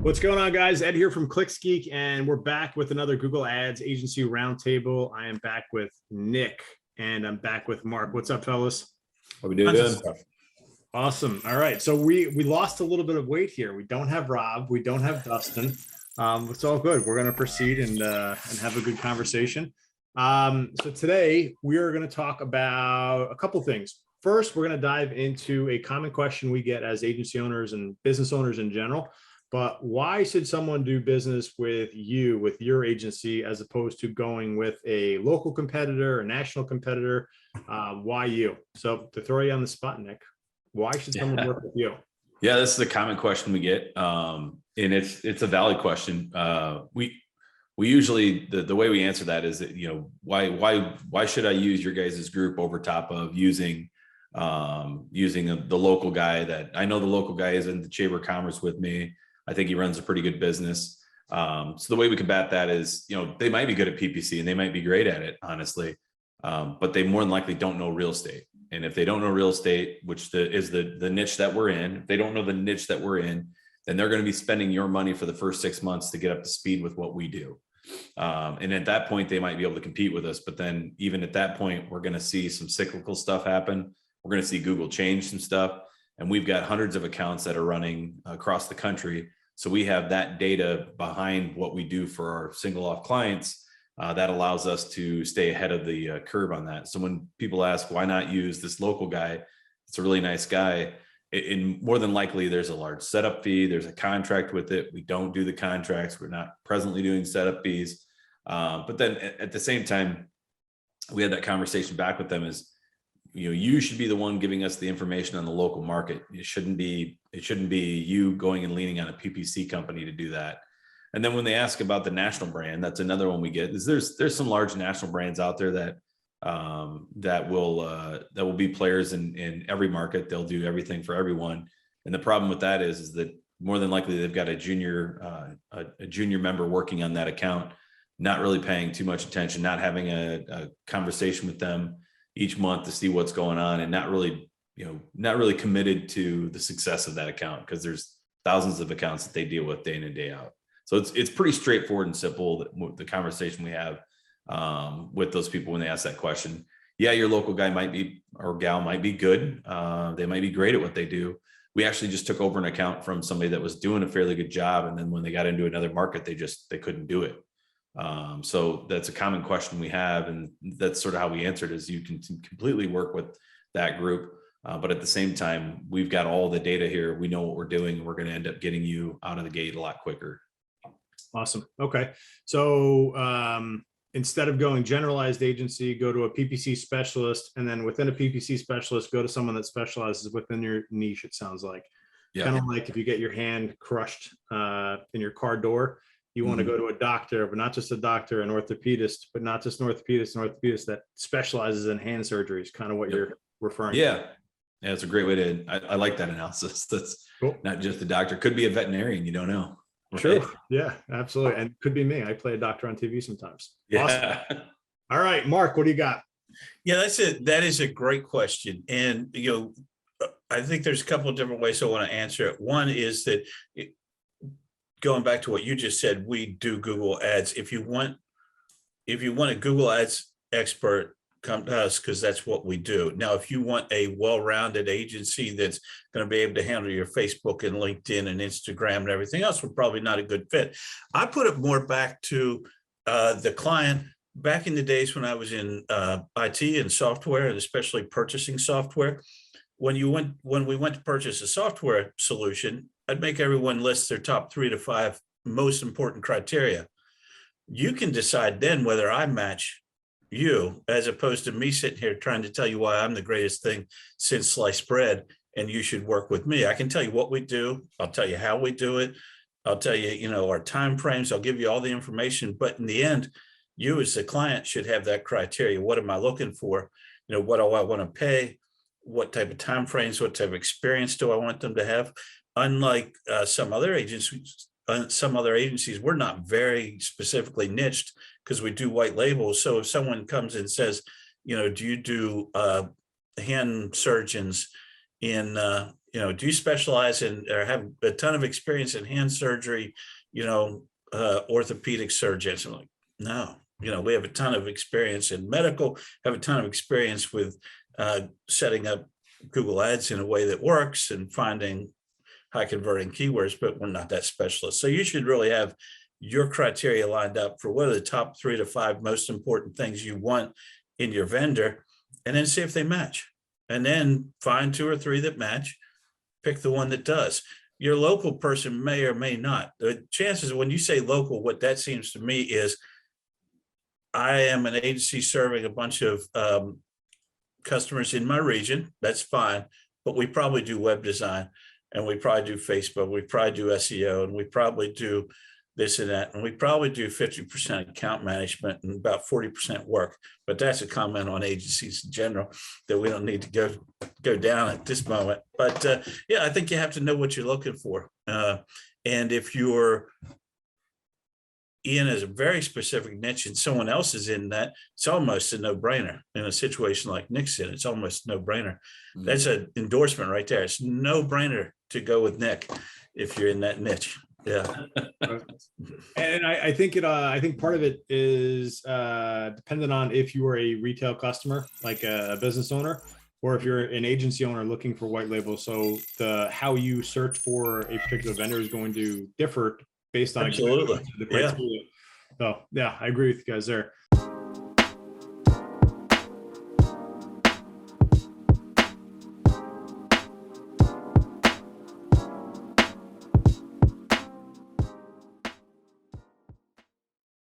What's going on, guys? Ed here from Geek, and we're back with another Google Ads Agency Roundtable. I am back with Nick, and I'm back with Mark. What's up, fellas? What we doing? Awesome. All right, so we lost a little bit of weight here. We don't have Rob. We don't have Dustin. It's all good. We're going to proceed and have a good conversation. So today we are going to talk about a couple things. First, we're going to dive into a common question we get as agency owners and business owners in general. But why should someone do business with you, with your agency, as opposed to going with a local competitor, a national competitor? Why you? So to throw you on the spot, Nick, why should someone work with you? Yeah, this is a common question we get, and it's a valid question. We usually the way we answer that is that, why should I use your guys' group over top of using the local guy that I know the local guy is in the Chamber of Commerce with me. I think he runs a pretty good business. So the way we combat that is, they might be good at PPC and they might be great at it, honestly, but they more than likely don't know real estate. And if they don't know real estate, which is the niche that we're in, if they don't know the niche that we're in, then they're going to be spending your money for the first 6 months to get up to speed with what we do. And at that point, they might be able to compete with us. But then even at that point, we're going to see some cyclical stuff happen. We're going to see Google change some stuff. And we've got hundreds of accounts that are running across the country. So we have that data behind what we do for our single off clients that allows us to stay ahead of the curve on that. So when people ask, why not use this local guy? It's a really nice guy. And more than likely, there's a large setup fee. There's a contract with it. We don't do the contracts. We're not presently doing setup fees. But then at the same time, we had that conversation back with them is, you should be the one giving us the information on the local market. It shouldn't be you going and leaning on a PPC company to do that. And then when they ask about the national brand, that's another one we get is there's some large national brands out there that will be players in every market. They'll do everything for everyone. And the problem with that is that more than likely they've got a junior member working on that account, not really paying too much attention, not having a conversation with them each month to see what's going on, and not really committed to the success of that account, because there's thousands of accounts that they deal with day in and day out. So it's pretty straightforward and simple, the conversation we have with those people when they ask that question. Yeah, your local guy might be, or gal might be good. They might be great at what they do. We actually just took over an account from somebody that was doing a fairly good job, and then when they got into another market, they couldn't do it. So that's a common question we have, and that's sort of how we answered is you can completely work with that group. But at the same time, we've got all the data here. We know what we're doing, and we're going to end up getting you out of the gate a lot quicker. Awesome. Okay. So instead of going generalized agency, go to a PPC specialist, and then within a PPC specialist, go to someone that specializes within your niche, it sounds like. Yeah. Kind of like if you get your hand crushed in your car door, you want to go to a doctor, but not just a doctor, an orthopedist, but not just an orthopedist that specializes in hand surgeries, kind of what you're referring to. Yeah, it's a great way to, I like that analysis. That's cool. Not just a doctor, could be a veterinarian, you don't know. Right? Sure. Yeah, absolutely. And could be me. I play a doctor on TV sometimes. Yeah. Awesome. All right, Mark, what do you got? Yeah, that is a great question. And, I think there's a couple of different ways I want to answer it. One is that going back to what you just said, we do Google Ads. If you want a Google Ads expert, come to us, because that's what we do. Now, if you want a well-rounded agency that's going to be able to handle your Facebook and LinkedIn and Instagram and everything else, we're probably not a good fit. I put it more back to the client. Back in the days when I was in IT and software, and especially purchasing software, when we went to purchase a software solution, I'd make everyone list their top 3 to 5 most important criteria. You can decide then whether I match you, as opposed to me sitting here trying to tell you why I'm the greatest thing since sliced bread and you should work with me. I can tell you what we do. I'll tell you how we do it. I'll tell you, our time frames. I'll give you all the information. But in the end, you as the client should have that criteria. What am I looking for? What do I want to pay? What type of time frames? What type of experience do I want them to have? Unlike some other agencies, we're not very specifically niched because we do white labels. So if someone comes and says, do you do hand surgeons in do you specialize in or have a ton of experience in hand surgery, orthopedic surgeons? I'm like, no, we have a ton of experience in medical, have a ton of experience with setting up Google Ads in a way that works and finding high converting keywords, but we're not that specialist. So you should really have your criteria lined up for what are the top 3 to 5 most important things you want in your vendor, and then see if they match. And then find 2 or 3 that match, pick the one that does. Your local person may or may not. The chances when you say local, what that seems to me is I am an agency serving a bunch of customers in my region. That's fine, but we probably do web design, and we probably do Facebook, we probably do SEO, and we probably do this and that, and we probably do 50% account management and about 40% work. But that's a comment on agencies in general that we don't need to go down at this moment. But yeah, I think you have to know what you're looking for. And if you're in a very specific niche and someone else is in that, it's almost a no-brainer. In a situation like Nick's in, it's almost a no-brainer. Mm-hmm. That's an endorsement right there. It's no-brainer to go with Nick if you're in that niche. Yeah. And I think part of it is dependent on if you are a retail customer, like a business owner, or if you're an agency owner looking for white label. So how you search for a particular vendor is going to differ based on absolutely the criteria. So yeah, I agree with you guys there.